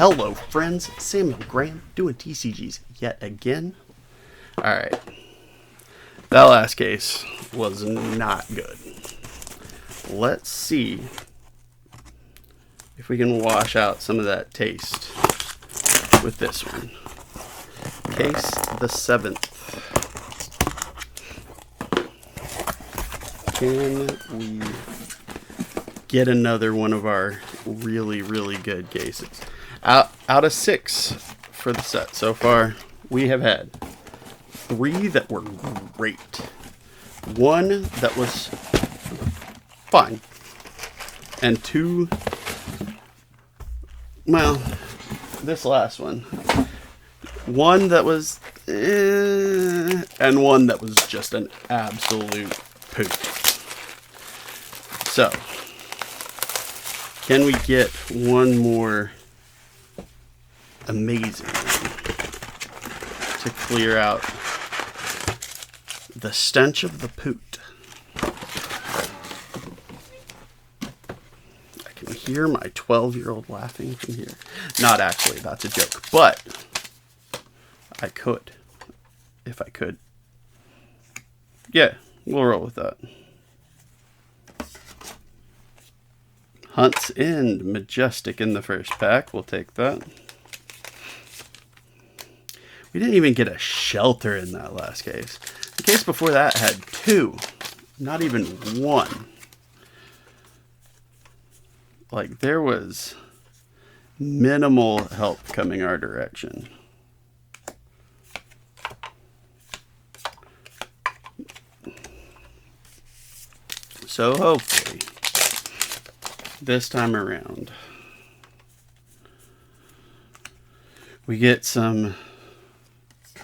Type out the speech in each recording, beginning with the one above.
Hello friends, Samuel Graham doing TCGs yet again. Alright, that last case was not good. Let's see if we can wash out some of that taste with this one. Case the 7th. Can we get another one of our really good cases? Out of 6 for the set so far, we have had 3 that were great, 1 that was fine, and 2, well, this last one, 1 that was and 1 that was just an absolute poop. So, can we get one more amazing to clear out the stench of the poot? I can hear my 12-year-old laughing from here. Not actually, that's a joke, but I could, if I could. Yeah, we'll roll with that. Hunt's End, Majestic in the first pack. We'll take that. We didn't even get a shelter in that last case. The case before that had 2. Not even 1. Like, there was minimal help coming our direction. So hopefully, this time around, we get some...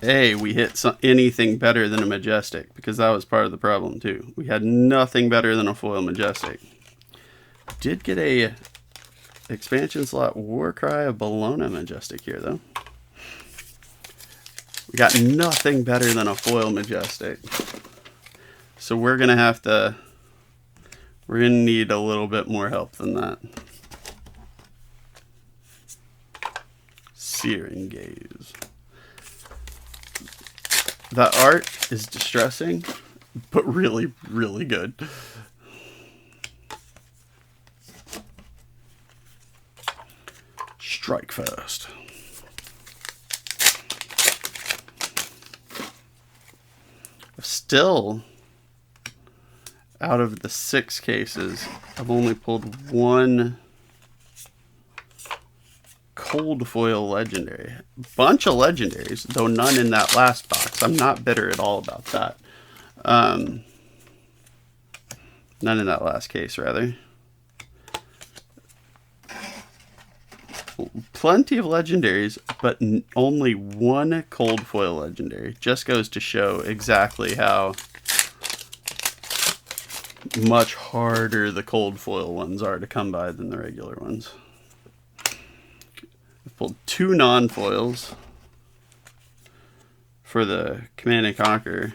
we hit anything better than a Majestic, because that was part of the problem too. We had nothing better than a foil Majestic. Did get a expansion slot Warcry of Bologna Majestic here though. We got nothing better than a foil Majestic. So we're going to need a little bit more help than that. Searing Gaze. The art is distressing, but really good. Strike Fast. Still, out of the 6 cases, I've only pulled 1 cold foil legendary. Bunch of legendaries, though none in that last box. I'm not bitter at all about that. None in that last case, rather. Plenty of legendaries, but only 1 cold foil legendary. Just goes to show exactly how much harder the cold foil ones are to come by than the regular ones. I've pulled 2 non-foils for the Command and Conquer.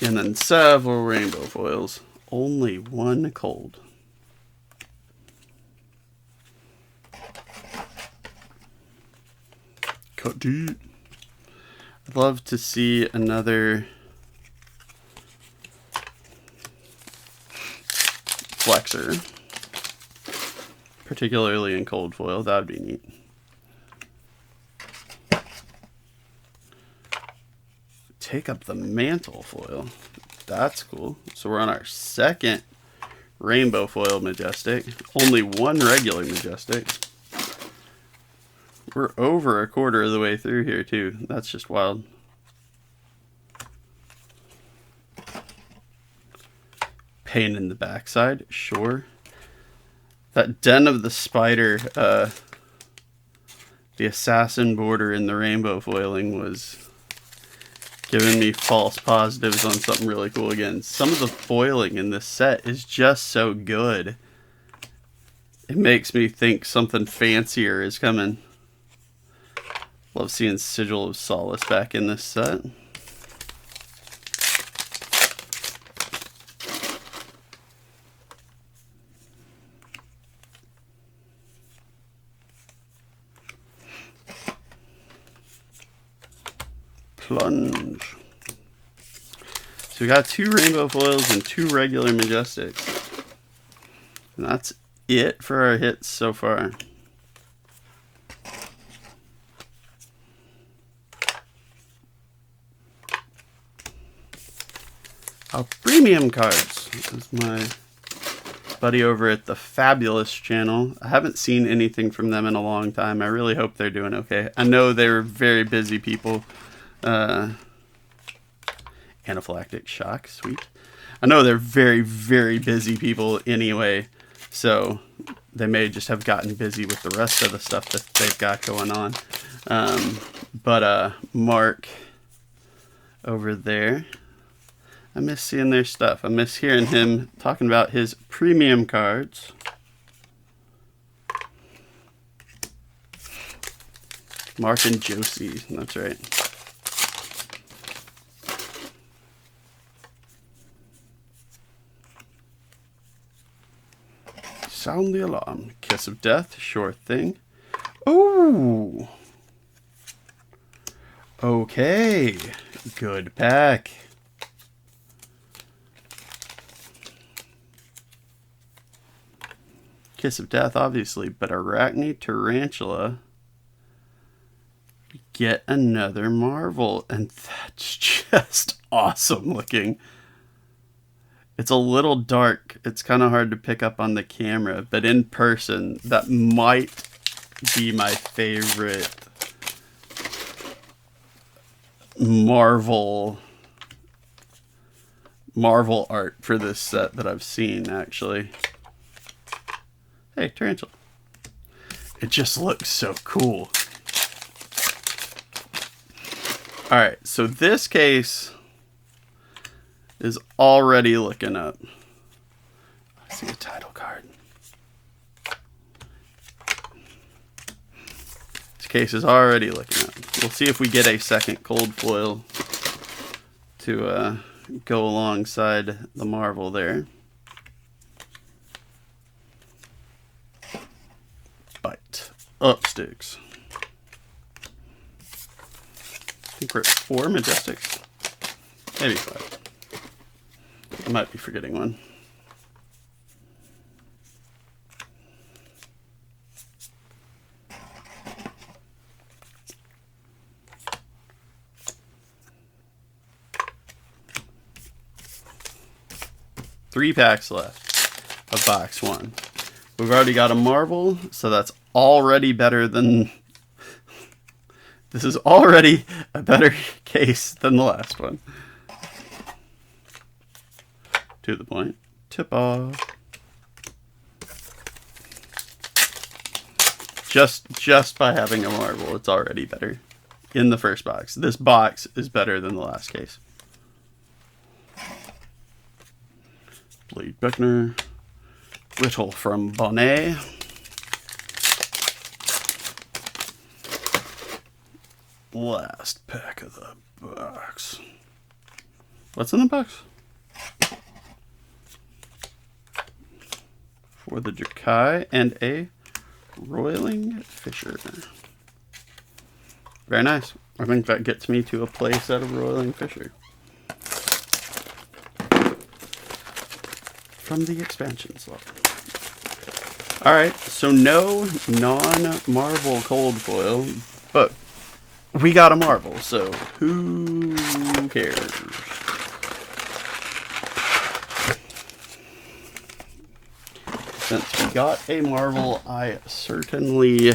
And then several rainbow foils. Only 1 cold. Cut deep. I'd love to see another Flexor, particularly in cold foil. That would be neat. Take Up the Mantle foil. That's cool. So we're on our 2nd rainbow foil Majestic. Only 1 regular Majestic. We're over a quarter of the way through here too. That's just wild. Pain in the backside, sure. That Den of the Spider, the assassin border in the rainbow foiling was giving me false positives on something really cool again. Some of the foiling in this set is just so good. It makes me think something fancier is coming. Love seeing Sigil of Solace back in this set. plunge. So we got 2 rainbow foils and 2 regular majestics. And that's it for our hits so far. Our premium cards. This is my buddy over at the Fabulous channel. I haven't seen anything from them in a long time. I really hope they're doing okay. I know they're very busy people. Anaphylactic shock, sweet. I know they're very, very busy people anyway, so they may just have gotten busy with the rest of the stuff that they've got going on. But Mark over there, I miss seeing their stuff. I miss hearing him talking about his premium cards. Mark and Josie, that's right. Sound the alarm. Kiss of Death, sure thing. Oh! Okay. Good pack. Kiss of Death, obviously, but Arachne Tarantula. Get another Marvel, and that's just awesome looking. It's a little dark. It's kind of hard to pick up on the camera, but in person, that might be my favorite Marvel art for this set that I've seen, actually. Hey, Tarantula. It just looks so cool. Alright, so this case is already looking up. I see a title card. This case is already looking up. We'll see if we get a second cold foil to go alongside the Marvel there. Bite. Up sticks. I think we're at 4 majestics. Maybe 5. I might be forgetting one. Three packs left of box 1. We've already got a Marvel, so that's already better than... This is already a better case than the last one. To the point. Tip off. Just by having a Marvel, it's already better. In the first box. This box is better than the last case. Blade Beckner. Whittle from Bonnet. Last pack of the box. What's in the box? For the Drakai and a Roiling Fisher. Very nice. I think that gets me to a play set of Roiling Fisher. From the expansion slot. Alright, so no non-Marvel cold foil, but we got a Marvel, so who cares? Since we got a Marvel, I certainly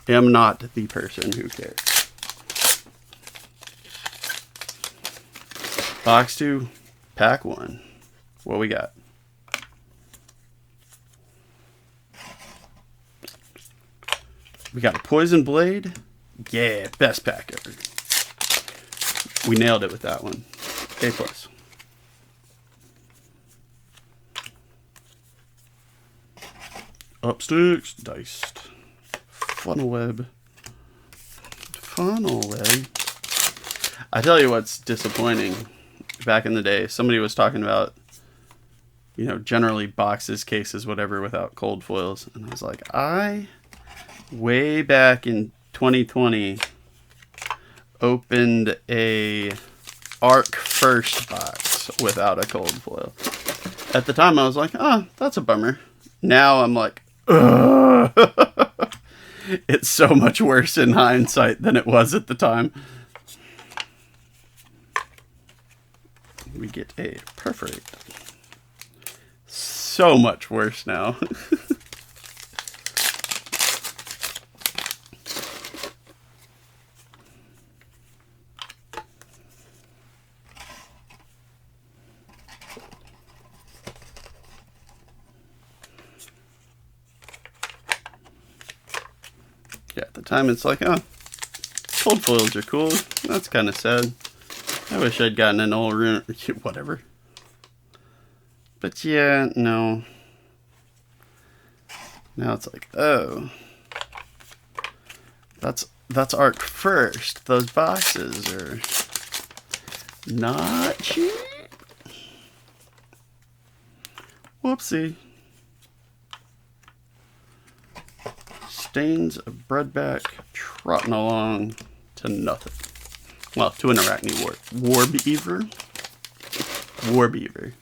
am not the person who cares. Box 2, pack 1. What we got? We got a Poison Blade. Yeah, best pack ever. We nailed it with that one. A+. Upsticks, diced. Funnel web. Funnel web. I tell you what's disappointing. Back in the day, somebody was talking about, you know, generally boxes, cases, whatever, without cold foils. And I was like, way back in 2020, opened a Arc first box without a cold foil. At the time, I was like, oh, that's a bummer. Now I'm like, ugh. It's so much worse in hindsight than it was at the time. We get a perforate. So much worse now. Yeah, at the time it's like, oh, cold foils are cool. That's kind of sad. I wish I'd gotten an old rune, whatever. But yeah, no. Now it's like, oh, that's Arc first. Those boxes are not cheap. Whoopsie. Stains of breadback trotting along to nothing. Well, to an arachne warbeaver. Warbeaver.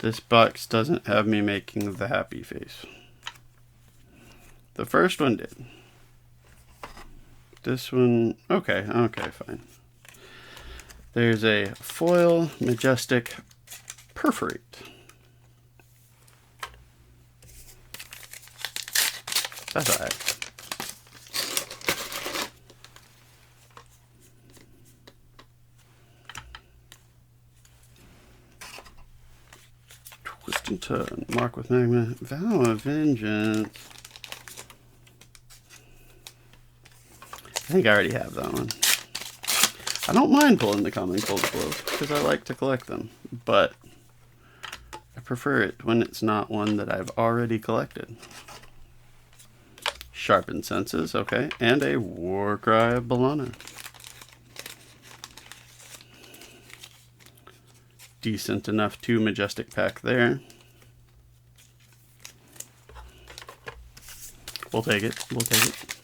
This box doesn't have me making the happy face. The first one did. This one, okay, fine. There's a foil majestic perforate. That's alright. Twist and turn. Mark with magma. Vow of vengeance. I think I already have that one. I don't mind pulling the common cold foils because I like to collect them, but I prefer it when it's not one that I've already collected. Sharpened senses, okay, and a Warcry of Bellana. Decent enough 2 majestic pack there. We'll take it. We'll take it.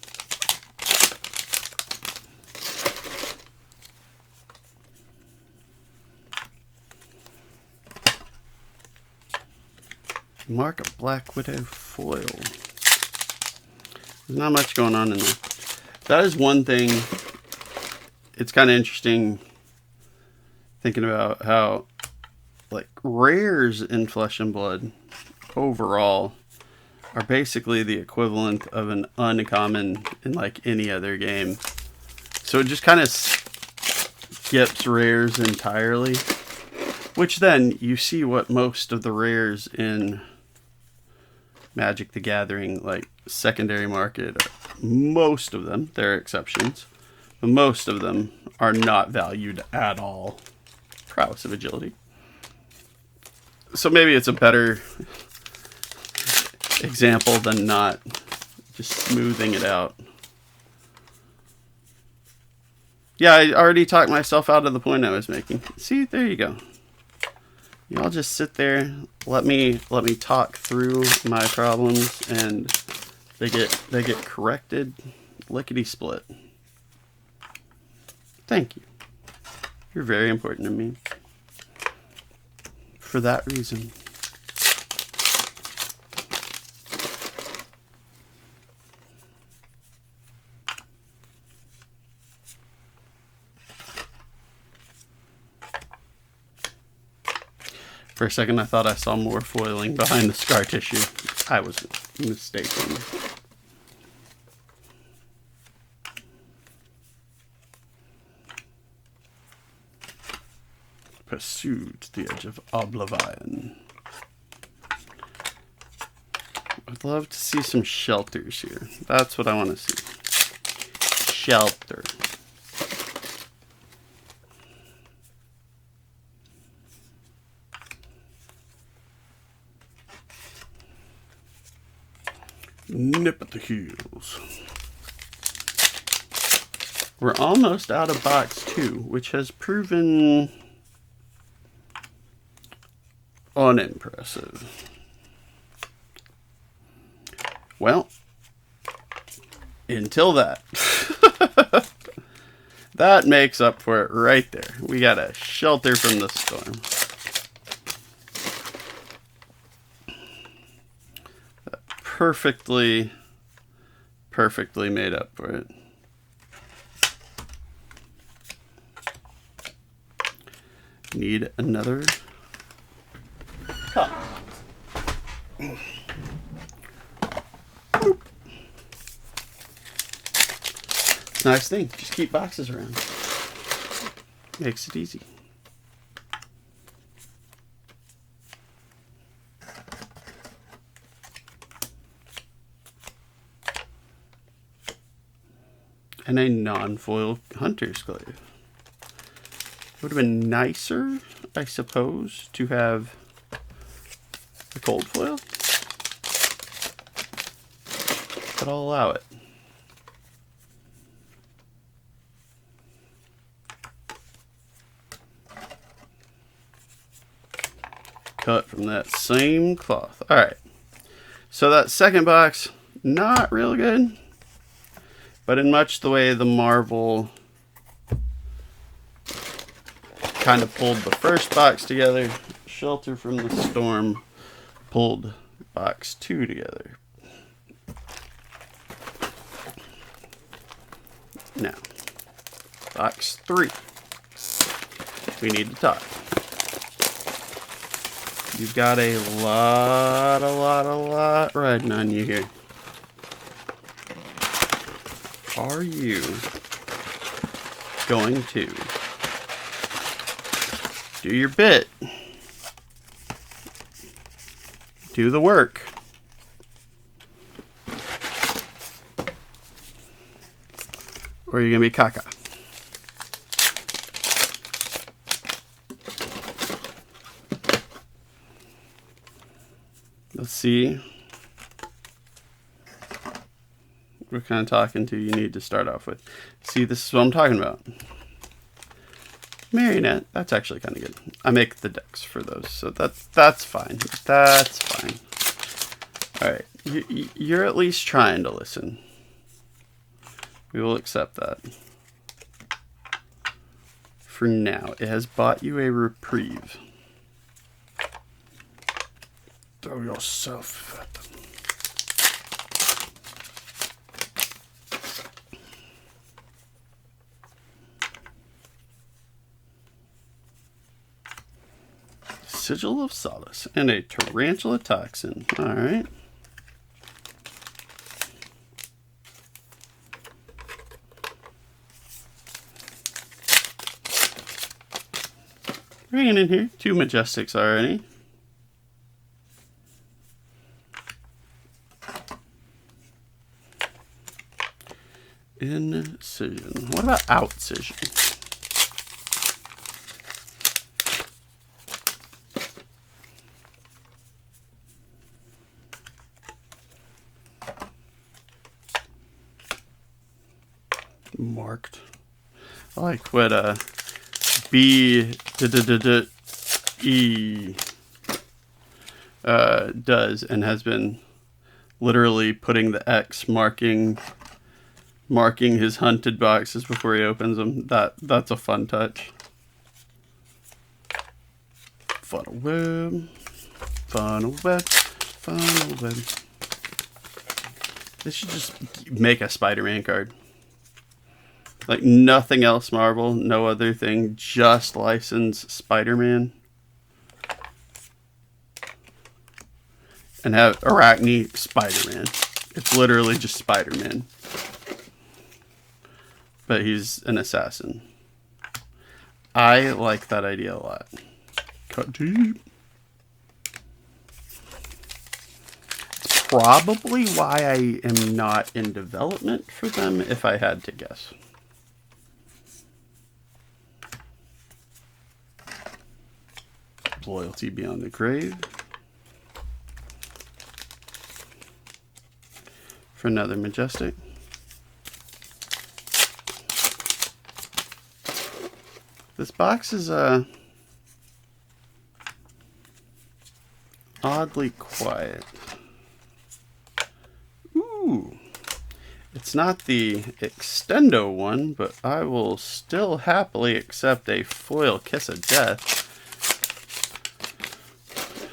Mark of Black Widow foil. There's not much going on in there. That is one thing. It's kind of interesting thinking about how, like, rares in Flesh and Blood overall are basically the equivalent of an uncommon in like any other game. So it just kind of skips rares entirely, which then you see what most of the rares in Magic the Gathering, like secondary market, most of them, there are exceptions, but most of them are not valued at all. Prowess of Agility. So maybe it's a better example than not just smoothing it out. Yeah, I already talked myself out of the point I was making. See, there you go. Y'all just sit there, let me talk through my problems, and they get corrected, lickety split. Thank you. You're very important to me. For that reason. For a second, I thought I saw more foiling behind the scar tissue. I was mistaken. Pursued to the edge of oblivion. I'd love to see some shelters here. That's what I want to see. Shelter. Nip at the heels. We're almost out of box 2, which has proven unimpressive. Well, until that. That makes up for it right there. We got a shelter from the storm. Perfectly made up for it. Need another cup. It's a nice thing. Just keep boxes around. Makes it easy. And a non-foil hunter's glaive. Would have been nicer, I suppose, to have a cold foil. But I'll allow it. Cut from that same cloth. Alright. So that second box, not real good. But in much the way the Marvel kind of pulled the first box together, Shelter from the Storm pulled box 2 together. Now, box 3. We need to talk. You've got a lot riding on you here. Are you going to do your bit? Do the work. Or are you going to be caca? Let's see. What kind of talking to you need to start off with. See, this is what I'm talking about. Marionette, that's actually kind of good. I make the decks for those, so that's fine. That's fine. Alright, you're at least trying to listen. We will accept that. For now, it has bought you a reprieve. Throw yourself at them. Sigil of Solace and a Tarantula Toxin. Alright. Bringing in here 2 Majestics already. Incision. What about Outsision? Marked. I like what B E does and has been literally putting the X marking his hunted boxes before he opens them. That's a fun touch. Funnel web. They should just make a Spider-Man card. Like nothing else Marvel, no other thing, just license Spider-Man. And have Arachne Spider-Man. It's literally just Spider-Man. But he's an assassin. I like that idea a lot. Cut deep. It's probably why I am not in development for them, if I had to guess. Loyalty Beyond the Grave. For another Majestic. This box is oddly quiet. Ooh. It's not the Extendo one, but I will still happily accept a foil Kiss of Death.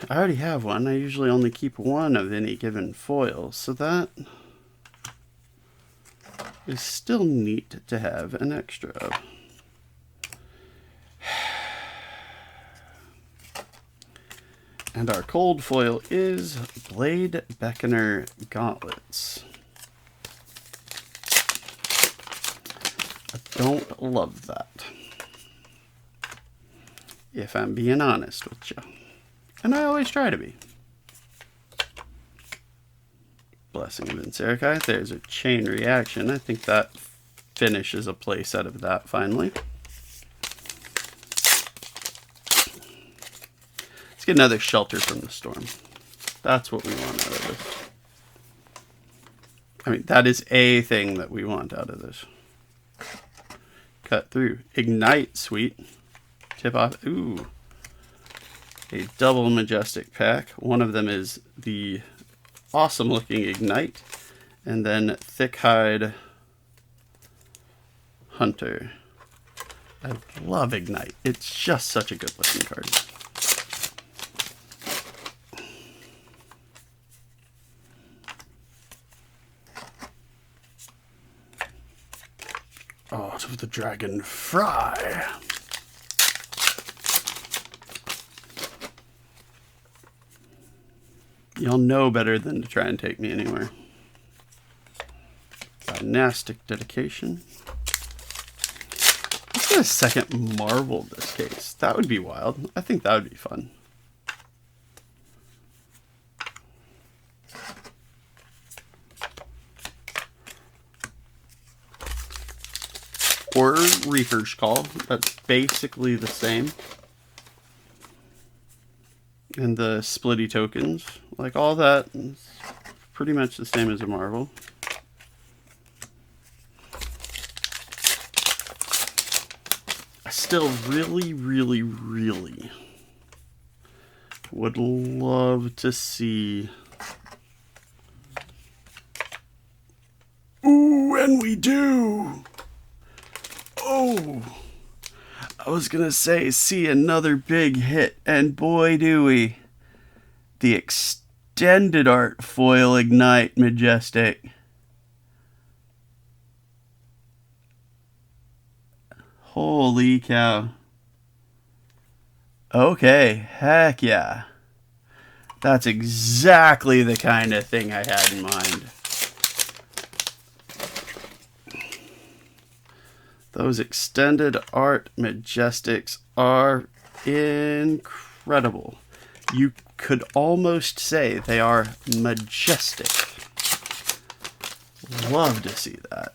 I already have one. I usually only keep one of any given foil, so that is still neat to have an extra of. And our cold foil is Blade Beckoner Gauntlets. I don't love that, if I'm being honest with you. And I always try to be. Blessing of Inserkai. There's a chain reaction. I think that finishes a playset of that finally. Let's get another Shelter from the Storm. That's what we want out of this. I mean, that is a thing that we want out of this. Cut through. Ignite, sweet. Tip off. Ooh. A double Majestic pack. One of them is the awesome looking Ignite. And then Thick Hide Hunter. I love Ignite. It's just such a good looking card. Art of the Dragon Fry. Y'all know better than to try and take me anywhere. Dynastic Dedication. Let's get a second Marvel this case. That would be wild. I think that would be fun. Or Reaper's Call. That's basically the same. And the splitty tokens. Like all that is pretty much the same as a Marvel. I still really would love to see... Ooh, and we do! Oh, I was going to say, see another big hit, and boy do we. The Extended Art Foil Ignite Majestic. Holy cow. Okay, heck yeah. That's exactly the kind of thing I had in mind. Those Extended Art Majestics are incredible. You could almost say they are majestic. Love to see that.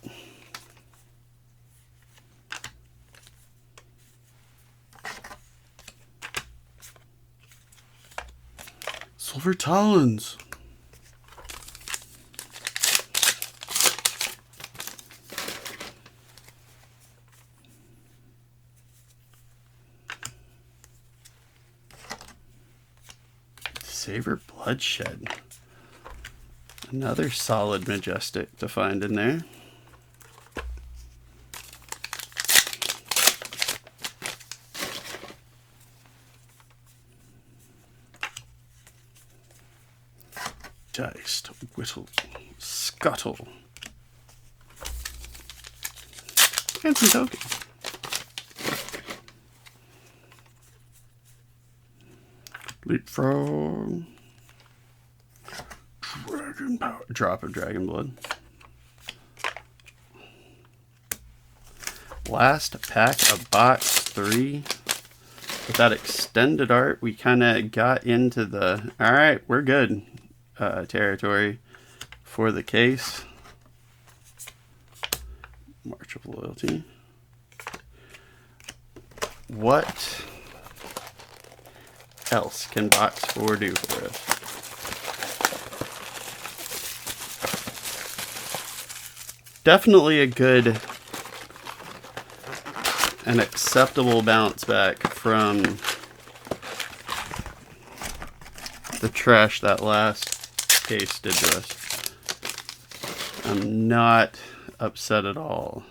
Silver Talons. Savor Bloodshed. Another solid Majestic to find in there. Diced, Whittle, Scuttle. And some tokens. Leapfrog. Dragon Power. Drop of Dragon Blood. Last pack of box 3. With that Extended Art, we kind of got into the, alright, we're good. territory for the case. March of Loyalty. What else can box 4 do for us? Definitely a good and acceptable bounce back from the trash that last case did to us. I'm not upset at all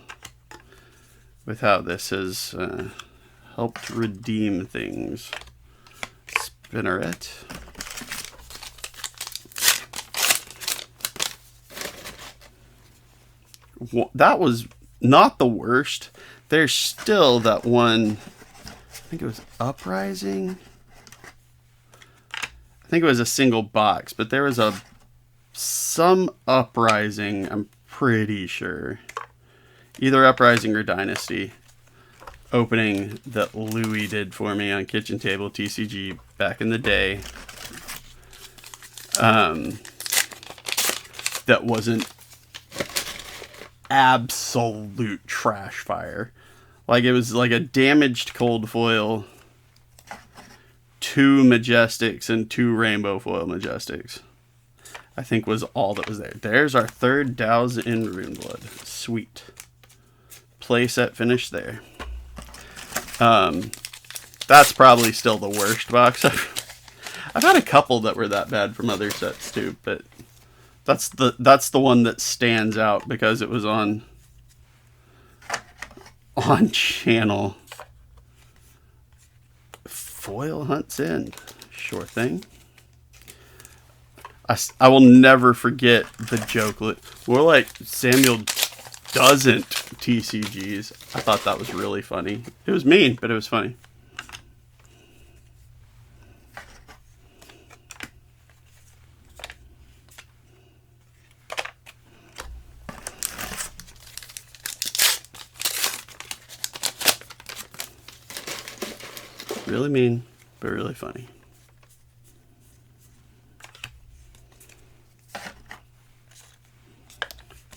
with how this has helped redeem things. Spinneret. That was not the worst. There's still that one, I think it was Uprising. I think it was a single box, but there was some Uprising, I'm pretty sure. Either Uprising or Dynasty opening that Louis did for me on Kitchen Table TCG back in the day. That wasn't absolute trash fire. Like, it was like a damaged cold foil, 2 Majestics, and 2 rainbow foil Majestics, I think was all that was there. There's our 3rd Dows in Runeblood. Sweet. Playset finish there. That's probably still the worst box. I've had a couple that were that bad from other sets too, but that's the one that stands out because it was on channel. Foil Hunts In. Sure thing. I will never forget the joke. We're like, Samuel doesn't TCGs. I thought that was really funny. It was mean, but it was funny. Really mean, but really funny.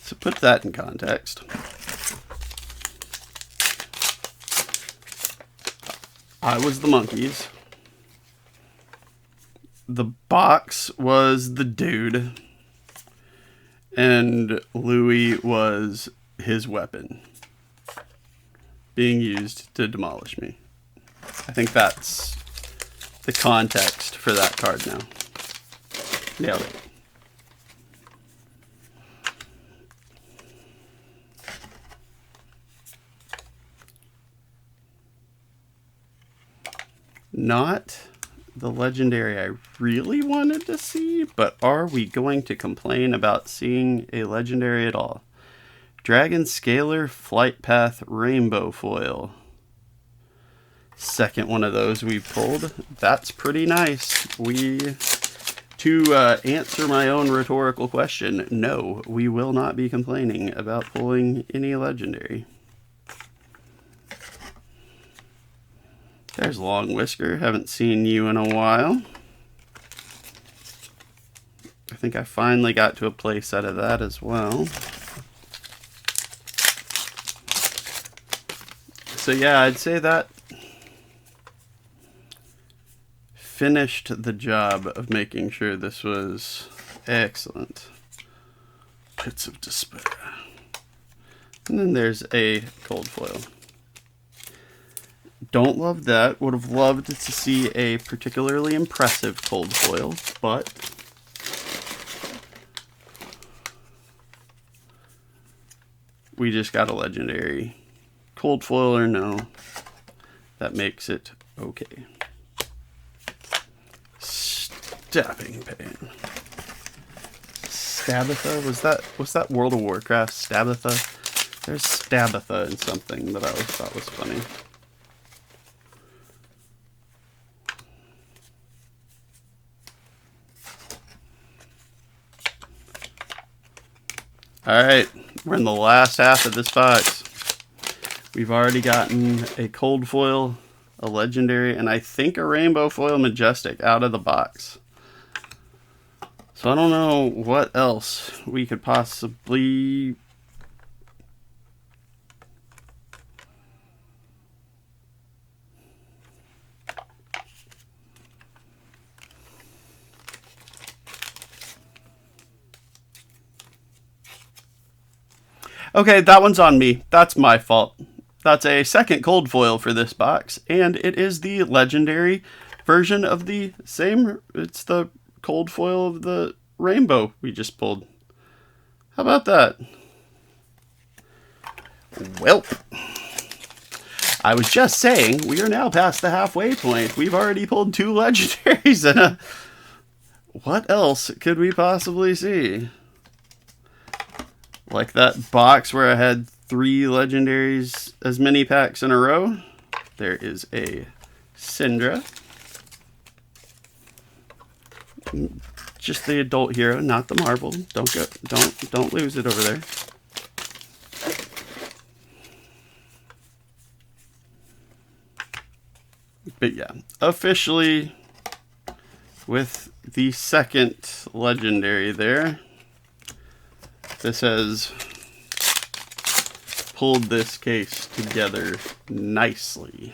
So put that in context. I was the monkeys. The box was the dude. And Louis was his weapon being used to demolish me. I think that's the context for that card now. Nailed it. Not the legendary I really wanted to see, but are we going to complain about seeing a legendary at all? Dragon Scalar Flight Path Rainbow Foil. Second one of those we pulled. That's pretty nice. To answer my own rhetorical question, no, we will not be complaining about pulling any legendary. There's Long Whisker. Haven't seen you in a while. I think I finally got to a play set of that as well. So yeah, I'd say that finished the job of making sure this was excellent. Pits of Despair. And then there's a cold foil. Don't love that. Would have loved to see a particularly impressive cold foil, but we just got a legendary. Cold foil or no, that makes it okay. Stabbing Pain. Stabitha? Was that World of Warcraft? Stabitha? There's Stabitha in something that I always thought was funny. Alright, we're in the last half of this box. We've already gotten a cold foil, a legendary, and I think a rainbow foil majestic out of the box. So I don't know what else we could possibly... Okay, that one's on me. That's my fault. That's a second cold foil for this box, and it is the legendary version of the same... It's the cold foil of the rainbow we just pulled. How about that? Welp. I was just saying, we are now past the halfway point. We've already pulled 2 legendaries and a... What else could we possibly see? Like that box where I had 3 legendaries as mini packs in a row. There is a Syndra. Just the adult hero, not the marble. Don't lose it over there. But yeah, officially with the second legendary there. This has pulled this case together nicely.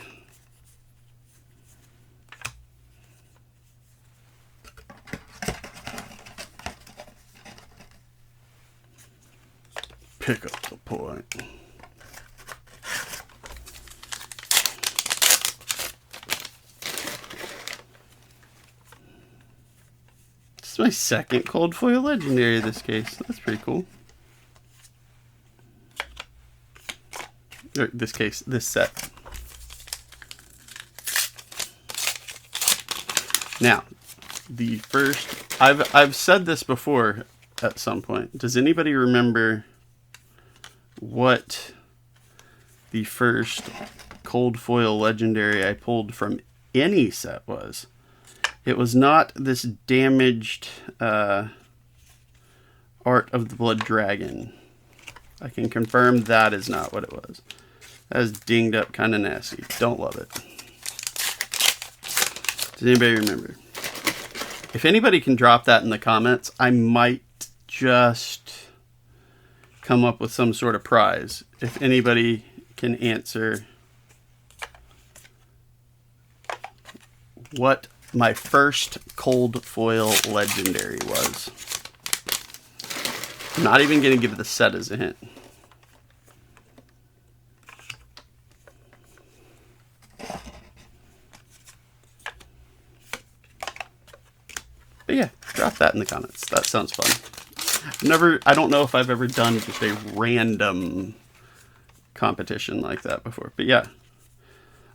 Pick up the point. This is my second cold foil legendary this case. That's pretty cool. Or this case, this set. Now, the first... I've said this before at some point. Does anybody remember what the first cold foil legendary I pulled from any set was? It was not this damaged Art of the Blood Dragon. I can confirm that is not what it was. That is dinged up, kind of nasty. Don't love it. Does anybody remember? If anybody can drop that in the comments, I might just come up with some sort of prize. If anybody can answer what my first cold foil legendary was. I'm not even going to give the set as a hint. But yeah, drop that in the comments. That sounds fun. I don't know if I've ever done just a random competition like that before. But yeah,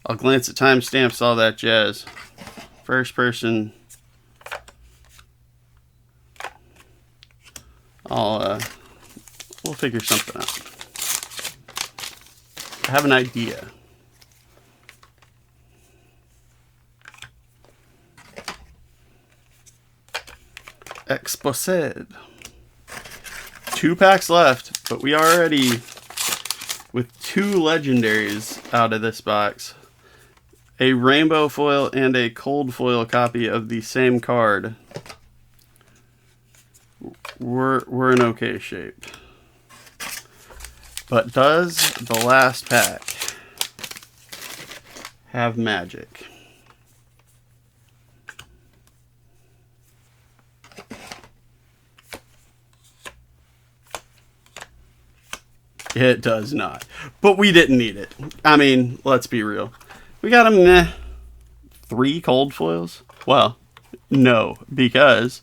I'll glance at timestamps, all that jazz. First person. We'll figure something out. I have an idea. Exposed. 2 packs left, but we already with 2 legendaries out of this box. A rainbow foil and a cold foil copy of the same card. We're in okay shape. But does the last pack have magic? It does not. But we didn't need it. I mean, let's be real. We got a 3 cold foils? Well, no, because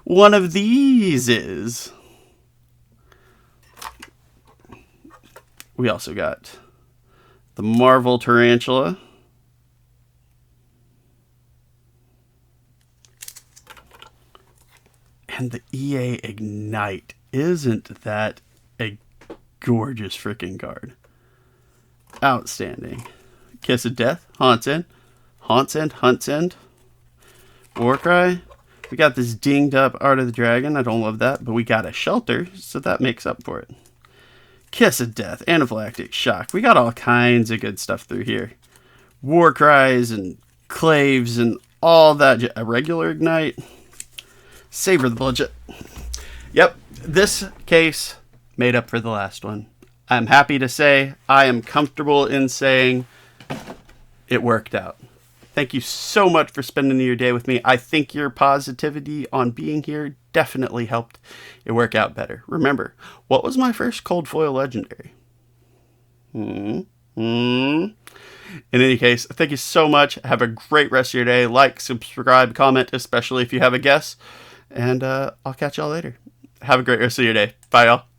one of these is... We also got the Marvel Tarantula. And the EA Ignite. Isn't that a gorgeous freaking card? Outstanding. Kiss of Death, Haunts End, Hunts End, Warcry. We got this dinged up Art of the Dragon. I don't love that, but we got a Shelter, so that makes up for it. Kiss of Death, Anaphylactic Shock. We got all kinds of good stuff through here. Warcries and Claves and all that. A regular Ignite. Savor the budget. Yep, this case made up for the last one. I'm happy to say, I am comfortable in saying it worked out. Thank you so much for spending your day with me. I think your positivity on being here definitely helped it work out better. Remember, what was my first cold foil legendary? In any case, thank you so much. Have a great rest of your day. Like, subscribe, comment, especially if you have a guess. And I'll catch y'all later. Have a great rest of your day. Bye, y'all.